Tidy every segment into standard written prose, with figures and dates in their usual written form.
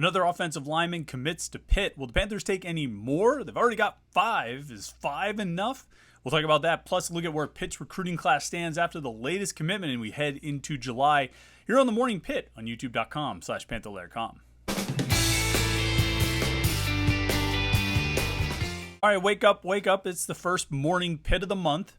Another offensive lineman commits to Pitt. Will the Panthers take any more? They've already got 5. Is 5 enough? We'll talk about that. Plus, look at where Pitt's recruiting class stands after the latest commitment, and we head into July here on the Morning Pitt on youtube.com/Panther-Lair.com. All right, wake up, wake up. It's the first Morning Pitt of the month.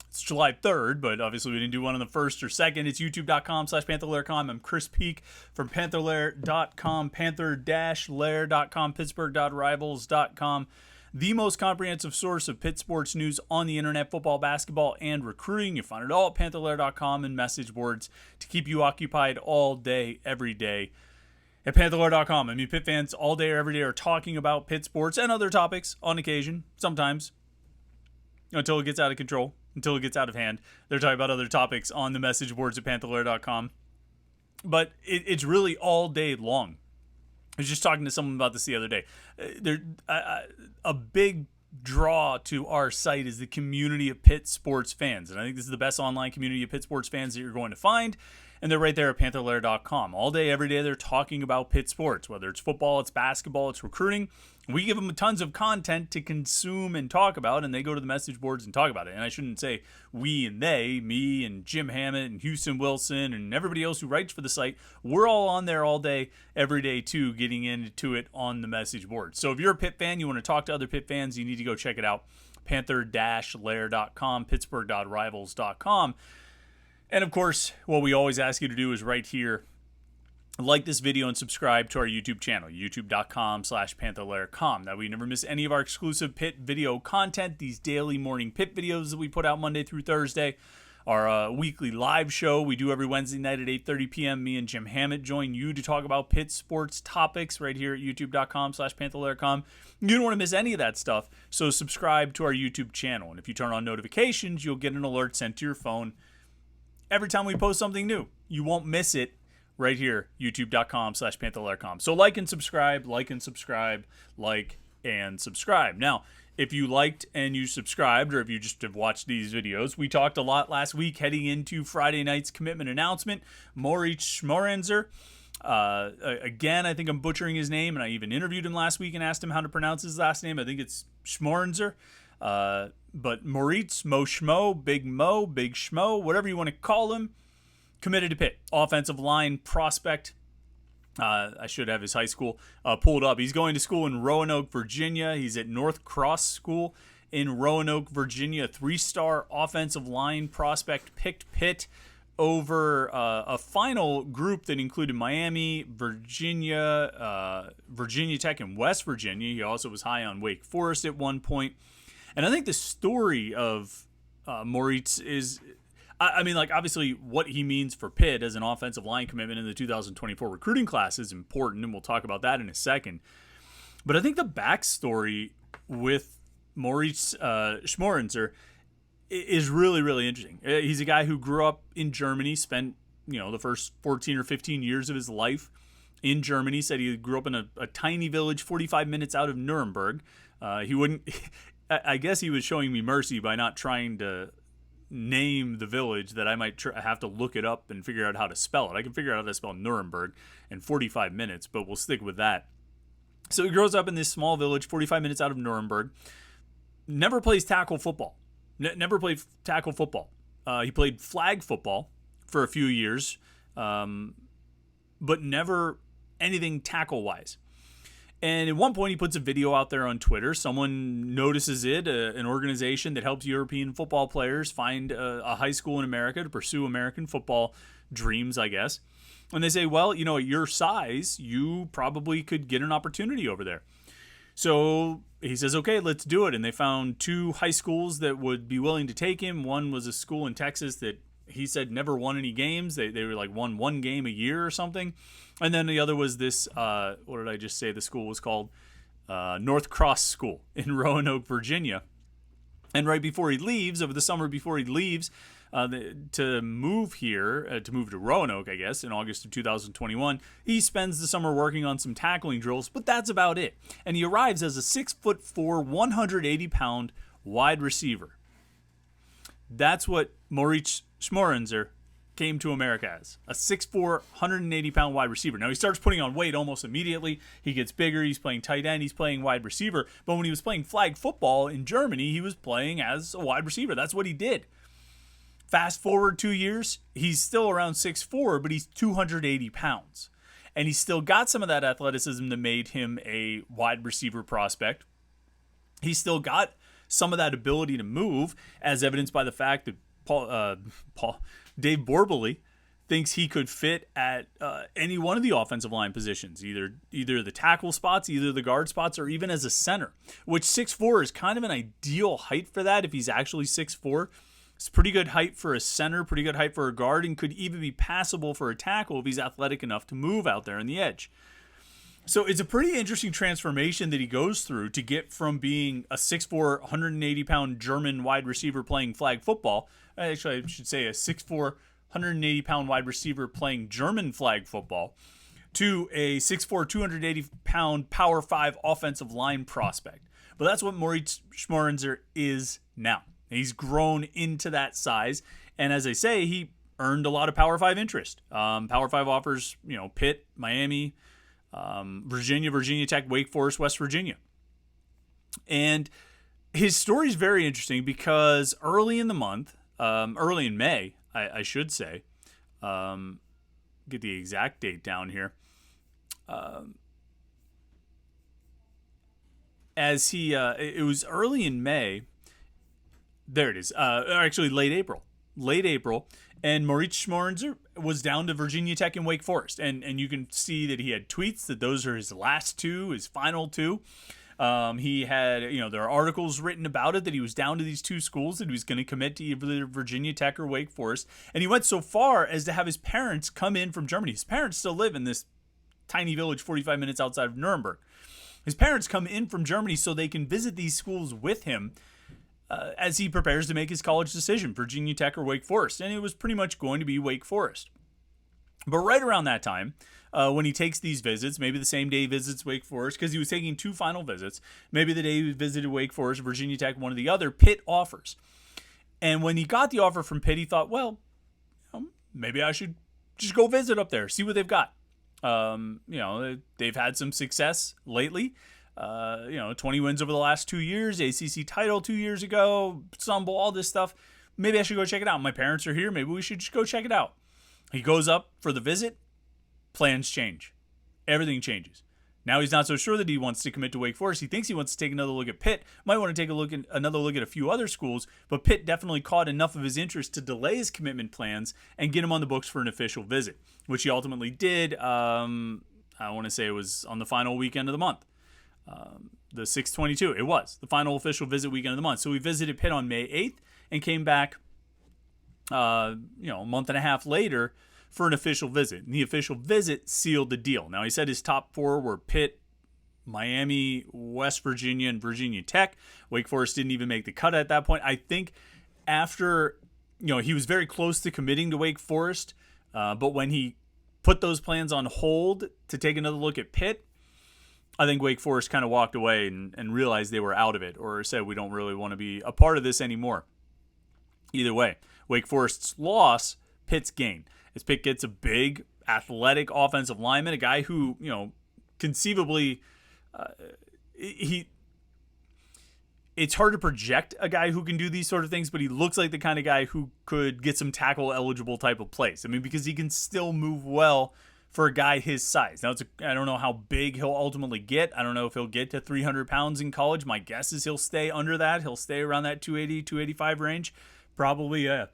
It's July 3rd, but obviously we didn't do one on the 1st or 2nd. It's youtube.com/Panther-Lair.com. I'm Chris Peak from Panther-Lair.com, Panther-Lair.com, Pittsburgh.rivals.com. The most comprehensive source of Pitt sports news on the internet, football, basketball, and recruiting. You find it all at Panther-Lair.com and message boards to keep you occupied all day, every day at Panther-Lair.com. I mean, Pitt fans all day, every day are talking about Pitt sports and other topics on occasion, sometimes, until it gets out of control. Until it gets out of hand. They're talking about other topics on the message boards at Panther-Lair.com. But it's really all day long. I was just talking to someone about this the other day. A big draw to our site is the community of Pitt sports fans. And I think this is the best online community of Pitt sports fans that you're going to find. And they're right there at Panther-Lair.com. All day, every day, they're talking about Pitt sports, whether it's football, it's basketball, it's recruiting. We give them tons of content to consume and talk about, and they go to the message boards and talk about it. And I shouldn't say we and they, me and Jim Hammett and Houston Wilson and everybody else who writes for the site. We're all on there all day, every day, too, getting into it on the message board. So if you're a Pitt fan, you want to talk to other Pitt fans, you need to go check it out. Panther-Lair.com, Pittsburgh.rivals.com. And of course, what we always ask you to do is right here, like this video and subscribe to our YouTube channel, youtube.com/Panther-Lair.com. That way you never miss any of our exclusive Pitt video content, these daily morning Pitt videos that we put out Monday through Thursday, our weekly live show we do every Wednesday night at 8:30 p.m. Me and Jim Hammett join you to talk about Pitt sports topics right here at youtube.com/Panther-Lair.com. You don't want to miss any of that stuff, so subscribe to our YouTube channel. And if you turn on notifications, you'll get an alert sent to your phone every time we post something new. You won't miss it right here, youtube.com/Panther-Lair.com. So like and subscribe, like and subscribe, like and subscribe. Now, if you liked and you subscribed, or if you just have watched these videos, we talked a lot last week heading into Friday night's commitment announcement. Moritz Schmoranzer. Again, I think I'm butchering his name, and I even interviewed him last week and asked him how to pronounce his last name. I think it's Schmoranzer. But Moritz, Mo Schmo, Big Schmo, whatever you want to call him, committed to Pitt. Offensive line prospect. I should have his high school pulled up. He's going to school in Roanoke, Virginia. He's at North Cross School in Roanoke, Virginia. 3-star offensive line prospect, picked Pitt over a final group that included Miami, Virginia, Virginia Tech, and West Virginia. He also was high on Wake Forest at one point. And I think the story of Moritz is, I mean, like, obviously what he means for Pitt as an offensive line commitment in the 2024 recruiting class is important, and we'll talk about that in a second. But I think the backstory with Moritz Schmoranzer is really, really interesting. He's a guy who grew up in Germany, spent, the first 14 or 15 years of his life in Germany. Said he grew up in a tiny village 45 minutes out of Nuremberg. He wouldn't... I guess he was showing me mercy by not trying to name the village, that I might have to look it up and figure out how to spell it. I can figure out how to spell Nuremberg in 45 minutes, but we'll stick with that. So he grows up in this small village 45 minutes out of Nuremberg. Never plays tackle football. Never played tackle football. He played flag football for a few years, but never anything tackle-wise. And at one point, he puts a video out there on Twitter. Someone notices it, an organization that helps European football players find a high school in America to pursue American football dreams, I guess. And they say, well, at your size, you probably could get an opportunity over there. So he says, okay, let's do it. And they found 2 high schools that would be willing to take him. One was a school in Texas that he said never won any games. They were like won 1 game a year or something. And then the other was this, what did I just say the school was called? North Cross School in Roanoke, Virginia. And right before he leaves, over the summer before he leaves, to move here, to move to Roanoke, I guess, in August of 2021, he spends the summer working on some tackling drills, but that's about it. And he arrives as a 6'4", 180-pound wide receiver. That's what Moritz Schmoranzer came to America as a 6'4", 180-pound wide receiver. Now, he starts putting on weight almost immediately. He gets bigger. He's playing tight end. He's playing wide receiver. But when he was playing flag football in Germany, he was playing as a wide receiver. That's what he did. Fast forward 2 years, he's still around 6'4", but he's 280 pounds. And he's still got some of that athleticism that made him a wide receiver prospect. He's still got some of that ability to move, as evidenced by the fact that Dave Borbely thinks he could fit at any one of the offensive line positions, either the tackle spots, either the guard spots, or even as a center, which 6'4" is kind of an ideal height for that if he's actually 6'4". It's pretty good height for a center, pretty good height for a guard, and could even be passable for a tackle if he's athletic enough to move out there on the edge. So it's a pretty interesting transformation that he goes through to get from being a 6'4", 180-pound German wide receiver playing flag football. Actually, I should say a 6'4", 180-pound wide receiver playing German flag football to a 6'4", 280-pound Power 5 offensive line prospect. But that's what Moritz Schmoranzer is now. He's grown into that size, and as I say, he earned a lot of Power 5 interest. Power 5 offers, Pitt, Miami, Virginia Tech, Wake Forest, West Virginia. And his story is very interesting because early in May, I should say, get the exact date down here. It was early in May. There it is. Actually, late April. And Moritz Schmoranzer was down to Virginia Tech and Wake Forest. And you can see that he had tweets that those are his last two, his final two. He had, there are articles written about it that he was down to these two schools, that he was going to commit to either Virginia Tech or Wake Forest. And he went so far as to have his parents come in from Germany. His parents still live in this tiny village 45 minutes outside of Nuremberg. His parents come in from Germany so they can visit these schools with him as he prepares to make his college decision, Virginia Tech or Wake Forest. And it was pretty much going to be Wake Forest. But right around that time, when he takes these visits, maybe the same day he visits Wake Forest, because he was taking two final visits, maybe the day he visited Wake Forest, Virginia Tech, one or the other, Pitt offers. And when he got the offer from Pitt, he thought, well, maybe I should just go visit up there, see what they've got. They've had some success lately. 20 wins over the last 2 years, ACC title 2 years ago, Sun Bowl, all this stuff. Maybe I should go check it out. My parents are here. Maybe we should just go check it out. He goes up for the visit. Plans change. Everything changes. Now he's not so sure that he wants to commit to Wake Forest. He thinks he wants to take another look at Pitt. Might want to take another look at a few other schools, but Pitt definitely caught enough of his interest to delay his commitment plans and get him on the books for an official visit, which he ultimately did. I want to say it was on the final weekend of the month. The 6/22. It was the final official visit weekend of the month. So we visited Pitt on May 8th and came back, a month and a half later for an official visit. And the official visit sealed the deal. Now, he said his top four were Pitt, Miami, West Virginia, and Virginia Tech. Wake Forest didn't even make the cut at that point. I think after, he was very close to committing to Wake Forest, but when he put those plans on hold to take another look at Pitt, I think Wake Forest kind of walked away and realized they were out of it, or said, we don't really want to be a part of this anymore. Either way, Wake Forest's loss, Pitt's gain. As Pitt gets a big, athletic offensive lineman, a guy who, conceivably, it's hard to project a guy who can do these sort of things, but he looks like the kind of guy who could get some tackle-eligible type of plays. I mean, because he can still move well for a guy his size. Now, I don't know how big he'll ultimately get. I don't know if he'll get to 300 pounds in college. My guess is he'll stay under that. He'll stay around that 280, 285 range. Probably a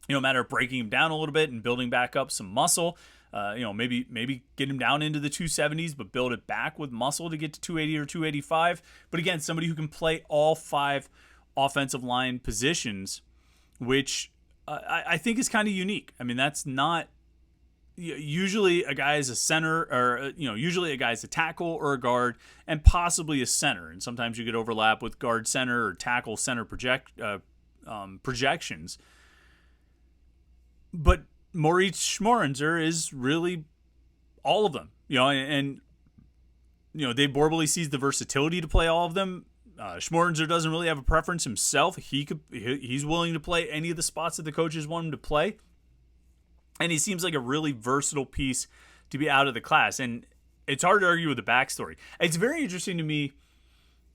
matter of breaking him down a little bit and building back up some muscle. Maybe get him down into the 270s, but build it back with muscle to get to 280 or 285. But again, somebody who can play all five offensive line positions, which I think is kind of unique. I mean, that's not... Usually a guy is a center, or usually a guy is a tackle or a guard, and possibly a center. And sometimes you get overlap with guard center or tackle center projections. But Moritz Schmoranzer is really all of them. Dave Borbely sees the versatility to play all of them. Schmoranzer doesn't really have a preference himself. He's willing to play any of the spots that the coaches want him to play. And he seems like a really versatile piece to be out of the class. And it's hard to argue with the backstory. It's very interesting to me,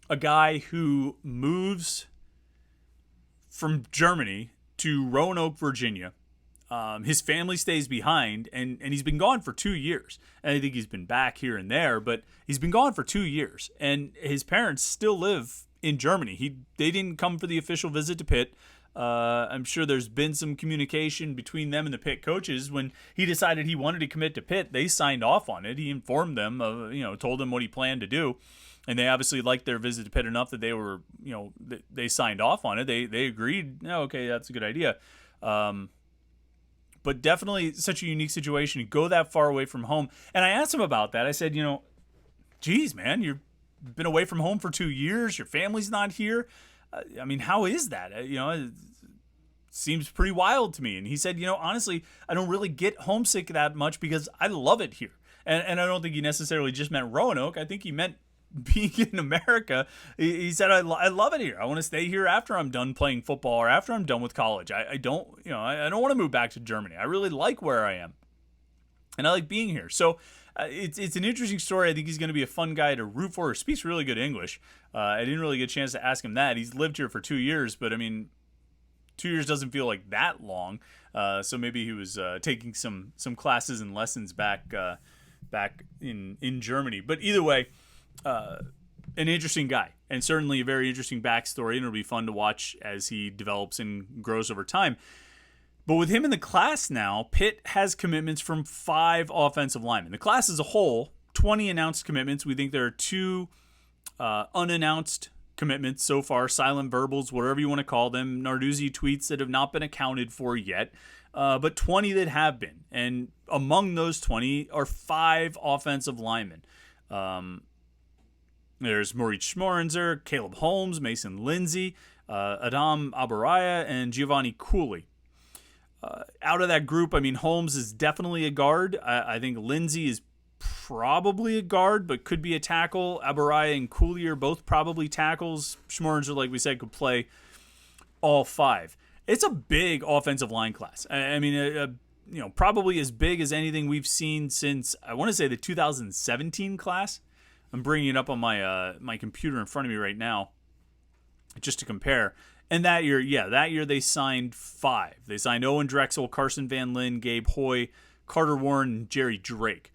a guy who moves from Germany to Roanoke, Virginia. His family stays behind, and he's been gone for 2 years. And I think he's been back here and there, but he's been gone for 2 years. And his parents still live in Germany. They didn't come for the official visit to Pitt. I'm sure there's been some communication between them and the Pitt coaches. When he decided he wanted to commit to Pitt, they signed off on it. He informed them, told them what he planned to do. And they obviously liked their visit to Pitt enough that they were, they signed off on it. They agreed, okay, that's a good idea. But definitely such a unique situation to go that far away from home. And I asked him about that. I said, geez, man, you've been away from home for 2 years. Your family's not here. How is that? It seems pretty wild to me. And he said, honestly, I don't really get homesick that much because I love it here. And I don't think he necessarily just meant Roanoke. I think he meant being in America. He said, I love it here. I want to stay here after I'm done playing football or after I'm done with college. I don't want to move back to Germany. I really like where I am. And I like being here. So it's an interesting story. I think he's going to be a fun guy to root for. He speaks really good English. I didn't really get a chance to ask him that. He's lived here for 2 years, but 2 years doesn't feel like that long. So maybe he was taking some classes and lessons back in Germany. But either way, an interesting guy, and certainly a very interesting backstory, and it'll be fun to watch as he develops and grows over time. But with him in the class now, Pitt has commitments from 5 offensive linemen. The class as a whole, 20 announced commitments. We think there are 2 unannounced commitments so far, silent verbals, whatever you want to call them, Narduzzi tweets that have not been accounted for yet, but 20 that have been. And among those 20 are 5 offensive linemen. There's Moritz Schmoranzer, Caleb Holmes, Mason Lindsay, Adam Abaraya, and Giovanni Cooley. Out of that group, Holmes is definitely a guard. I think Lindsay is probably a guard, but could be a tackle. Abaraya and Cooley are both probably tackles. Schmoranzer, like we said, could play all 5. It's a big offensive line class. Probably as big as anything we've seen since, I want to say, the 2017 class. I'm bringing it up on my computer in front of me right now just to compare. And that year they signed 5. They signed Owen Drexel, Carson Van Lin, Gabe Hoy, Carter Warren, and Jerry Drake.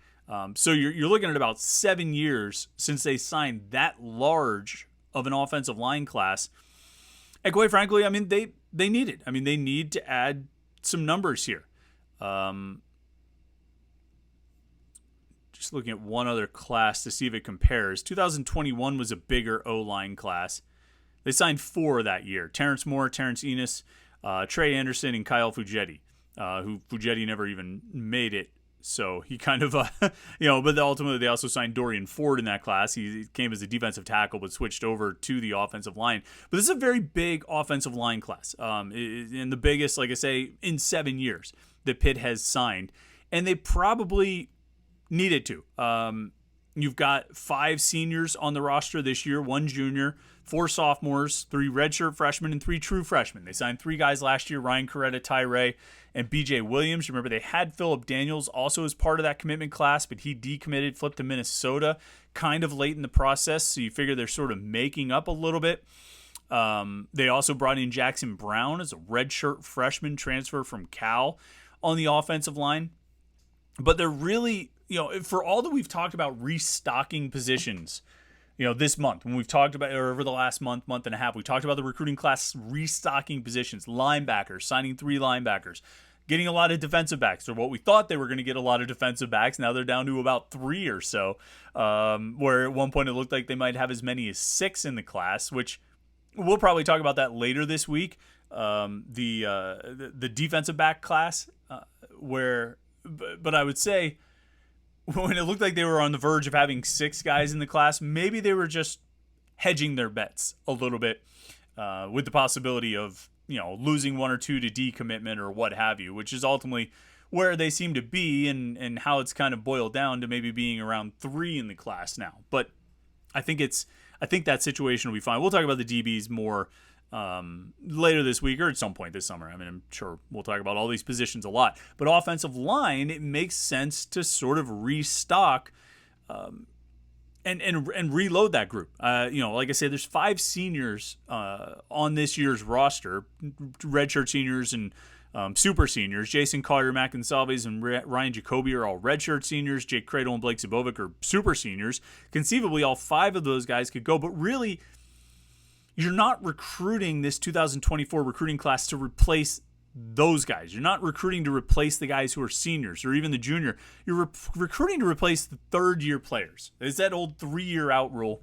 So you're looking at about 7 years since they signed that large of an offensive line class. And quite frankly, they need it. They need to add some numbers here. Just looking at one other class to see if it compares. 2021 was a bigger O-line class. They signed 4 that year. Terrence Moore, Terrence Enos, Trey Anderson, and Kyle Fugetti, who Fugetti never even made it. So he kind of, but ultimately they also signed Dorian Ford in that class. He came as a defensive tackle, but switched over to the offensive line. But this is a very big offensive line class. And the biggest, like I say, in 7 years that Pitt has signed. And they probably needed to. You've got 5 seniors on the roster this year, 1 junior, 4 sophomores, 3 redshirt freshmen, and 3 true freshmen. They signed 3 guys last year, Ryan Coretta, Ty Ray, and BJ Williams. Remember, they had Phillip Daniels also as part of that commitment class, but he decommitted, flipped to Minnesota kind of late in the process, so you figure they're sort of making up a little bit. They also brought in Jackson Brown as a redshirt freshman transfer from Cal on the offensive line. But they're really, for all that we've talked about restocking positions, this month, when we've talked about, or over the last month and a half, we talked about the recruiting class restocking positions, linebackers, signing 3 linebackers, getting a lot of defensive backs, or what we thought they were going to get a lot of defensive backs. Now they're down to about 3 or so, where at one point it looked like they might have as many as 6 in the class, which we'll probably talk about that later this week. The defensive back class, but I would say, when it looked like they were on the verge of having 6 guys in the class, maybe they were just hedging their bets a little bit with the possibility of, losing 1 or 2 to decommitment or what have you, which is ultimately where they seem to be and how it's kind of boiled down to maybe being around 3 in the class now. But I think that situation will be fine. We'll talk about the DBs more later this week or at some point this summer. I mean, I'm sure we'll talk about all these positions a lot. But offensive line, it makes sense to sort of restock and reload that group. Like I said, there's 5 seniors on this year's roster, redshirt seniors and super seniors. Jason Collier, Mac Gonsalves, and Ryan Jacoby are all redshirt seniors. Jake Cradle and Blake Zabovic are super seniors. Conceivably, all 5 of those guys could go, but really, you're not recruiting this 2024 recruiting class to replace those guys. You're not recruiting to replace the guys who are seniors or even the junior. You're recruiting to replace the third-year players. It's that old 3-year out rule,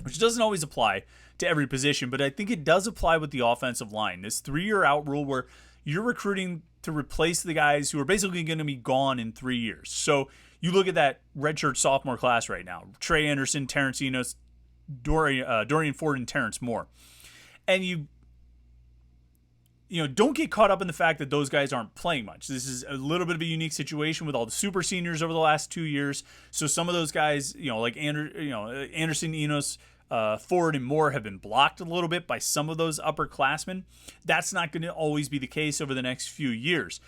which doesn't always apply to every position, but I think it does apply with the offensive line. This 3-year out rule where you're recruiting to replace the guys who are basically going to be gone in 3 years. So you look at that redshirt sophomore class right now: Trey Anderson, Terrence Enos, Dorian Ford, and Terrence Moore. And you don't get caught up in the fact that those guys aren't playing much. This is a little bit of a unique situation with all the super seniors over the last 2 years. So some of those guys, like Anderson, Enos, Ford, and Moore have been blocked a little bit by some of those upperclassmen. That's not going to always be the case over the next few years.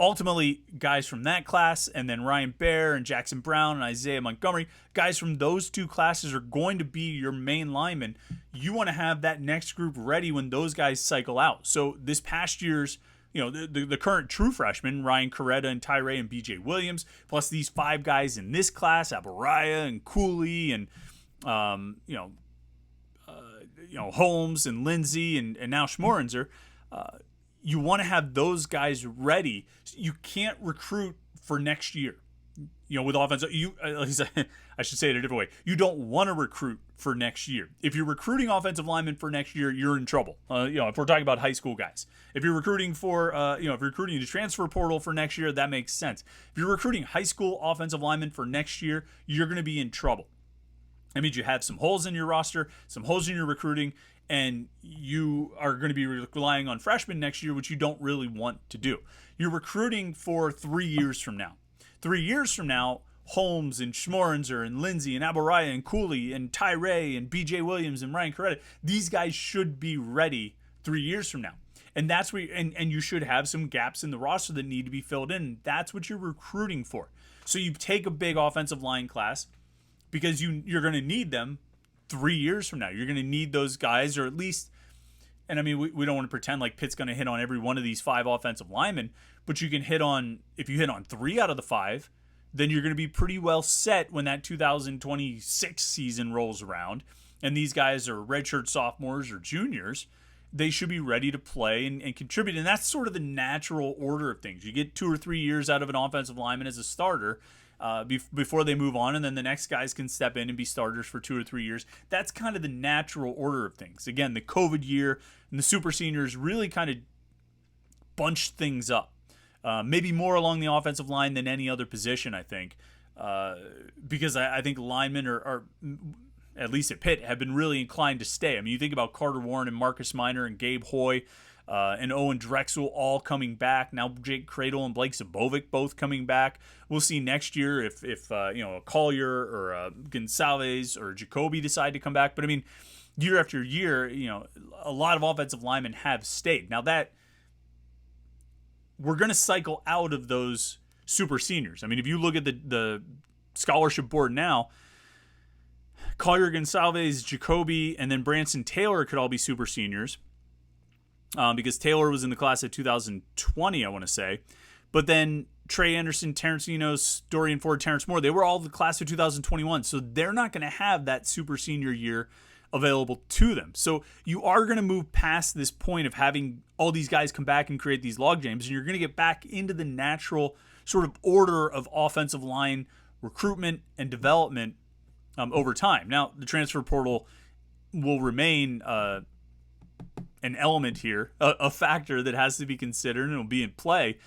Ultimately, guys from that class, and then Ryan Baer and Jackson Brown and Isaiah Montgomery, guys from those 2 classes are going to be your main linemen. You want to have that next group ready when those guys cycle out. So this past year's, the current true freshmen, Ryan Coretta and Tyree and BJ Williams, plus these 5 guys in this class, Abaraya and Cooley and Holmes and Lindsey and now Schmoranzer. You want to have those guys ready. You can't recruit for next year. With offensive, I should say it a different way. You don't want to recruit for next year. If you're recruiting offensive linemen for next year, you're in trouble. If we're talking about high school guys, if you're recruiting for, if you're recruiting the transfer portal for next year, that makes sense. If you're recruiting high school offensive linemen for next year, you're going to be in trouble. That means you have some holes in your roster, some holes in your recruiting, and you are going to be relying on freshmen next year, which you don't really want to do. You're recruiting for 3 years from now. 3 years from now, Holmes and Schmoranzer and Lindsey and Abaraya and Cooley and Tyree and BJ Williams and Ryan Coretta, these guys should be ready 3 years from now. And that's where and you should have some gaps in the roster that need to be filled in. That's what you're recruiting for. So you take a big offensive line class because you're going to need them 3 years from now. You're going to need those guys, or at least, and I mean, we don't want to pretend like Pitt's going to hit on every one of these 5 offensive linemen, but you can if you hit on 3 out of the 5, then you're going to be pretty well set when that 2026 season rolls around. And these guys are redshirt sophomores or juniors. They should be ready to play and contribute. And that's sort of the natural order of things. You get 2 or 3 years out of an offensive lineman as a starter before they move on, and then the next guys can step in and be starters for 2 or 3 years. That's kind of the natural order of things. Again, the COVID year and the super seniors really kind of bunched things up. Maybe more along the offensive line than any other position, I think, because I think linemen are, at least at Pitt, have been really inclined to stay. I mean, you think about Carter Warren and Marcus Minor and Gabe Hoy and Owen Drexel all coming back. Now Jake Cradle and Blake Zabovic both coming back. We'll see next year if a Collier or a Gonsalves or a Jacoby decide to come back. But I mean, year after year, a lot of offensive linemen have stayed. Now that we're going to cycle out of those super seniors. I mean, if you look at the scholarship board now, Collier, Gonsalves, Jacoby, and then Branson Taylor could all be super seniors because Taylor was in the class of 2020, I want to say. But then Trey Anderson, Terrence Enos, Dorian Ford, Terrence Moore, they were all the class of 2021. So they're not going to have that super senior year available to them. So you are going to move past this point of having all these guys come back and create these log jams, and you're going to get back into the natural sort of order of offensive line recruitment and development over time. Now, the transfer portal will remain an element here, a factor that has to be considered and will be in play.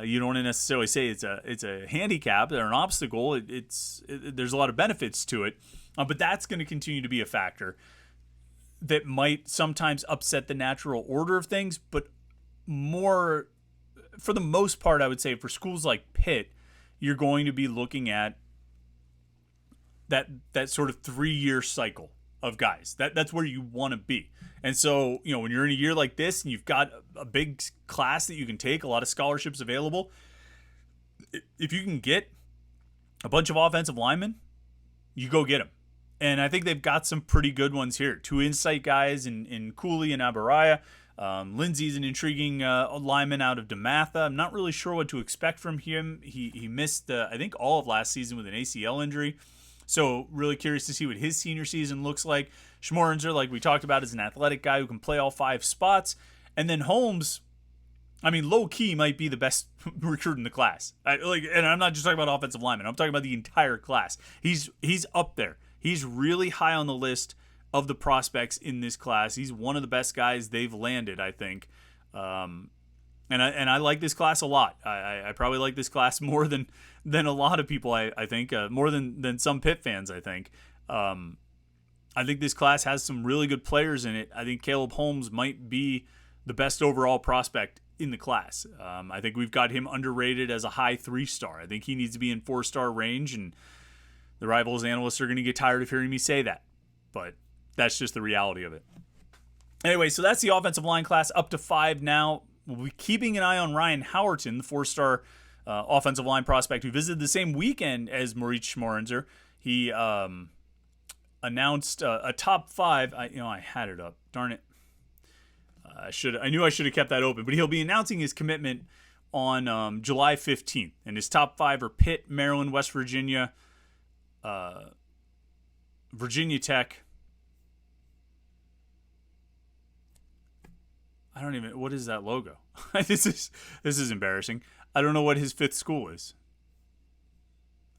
You don't want to necessarily say it's a handicap or an obstacle. There's a lot of benefits to it, but that's going to continue to be a factor that might sometimes upset the natural order of things. But more, for the most part, I would say for schools like Pitt, you're going to be looking at that sort of 3-year cycle of guys. That's where you want to be. And so, when you're in a year like this and you've got a big class that you can take, a lot of scholarships available, if you can get a bunch of offensive linemen, you go get them. And I think they've got some pretty good ones here. 2 insight guys in Cooley and Abaraya. Lindsey's an intriguing lineman out of DeMatha. I'm not really sure what to expect from him. He missed, I think, all of last season with an ACL injury. So really curious to see what his senior season looks like. Schmoranzer, like we talked about, is an athletic guy who can play all 5 spots. And then Holmes, low-key might be the best recruit in the class. And I'm not just talking about offensive linemen. I'm talking about the entire class. He's up there. He's really high on the list of the prospects in this class. He's one of the best guys they've landed, I think. And I like this class a lot. I probably like this class more than a lot of people, I think, more than some Pitt fans, I think. I think this class has some really good players in it. I think Caleb Holmes might be the best overall prospect in the class. I think we've got him underrated as a high 3-star. I think he needs to be in 4-star range, and the Rivals analysts are going to get tired of hearing me say that. But that's just the reality of it. Anyway, so that's the offensive line class up to 5 now. We'll be keeping an eye on Ryan Howerton, the 4-star offensive line prospect who visited the same weekend as Moritz Schmoranzer. He announced a top 5. I had it up. Darn it. I knew I should have kept that open. But he'll be announcing his commitment on July 15th. And his top 5 are Pitt, Maryland, West Virginia, Virginia Tech. What is that logo? This is embarrassing. I don't know what his 5th school is.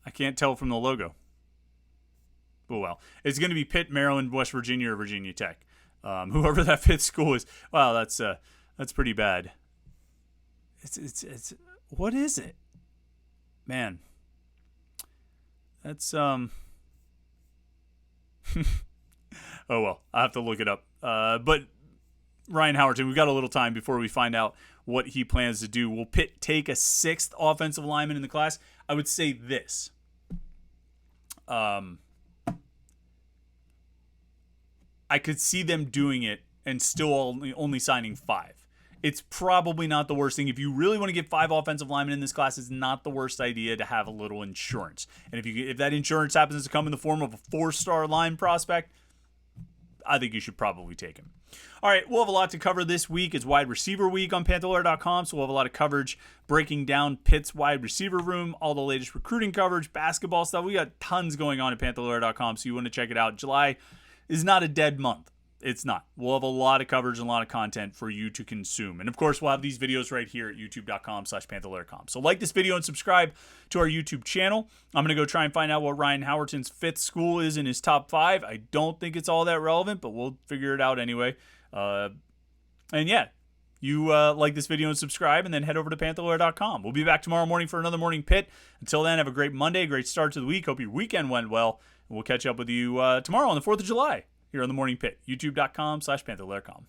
I can't tell from the logo. Oh well. It's going to be Pitt, Maryland, West Virginia, or Virginia Tech. Whoever that 5th school is. Wow, that's pretty bad. It's what is it? Man. That's oh well, I have to look it up. But Ryan Howerton, we've got a little time before we find out what he plans to do. Will Pitt take a 6th offensive lineman in the class? I would say this. I could see them doing it and still only signing 5. It's probably not the worst thing. If you really want to get 5 offensive linemen in this class, it's not the worst idea to have a little insurance. And if that insurance happens to come in the form of a 4-star line prospect, I think you should probably take him. All right, we'll have a lot to cover this week. It's wide receiver week on Panther-Lair.com, so we'll have a lot of coverage breaking down Pitt's wide receiver room, all the latest recruiting coverage, basketball stuff. We got tons going on at Panther-Lair.com, so you want to check it out. July is not a dead month. It's not. We'll have a lot of coverage and a lot of content for you to consume. And of course, we'll have these videos right here at youtube.com/Panther-Lair.com. So like this video and subscribe to our YouTube channel. I'm going to go try and find out what Ryan Howerton's 5th school is in his top 5. I don't think it's all that relevant, but we'll figure it out anyway. And yeah, you like this video and subscribe, and then head over to Panther-Lair.com. We'll be back tomorrow morning for another Morning Pitt. Until then, have a great Monday, great start to the week. Hope your weekend went well. And we'll catch up with you tomorrow on the 4th of July. Here on the Morning Pitt, youtube.com/Panther-Lair.com.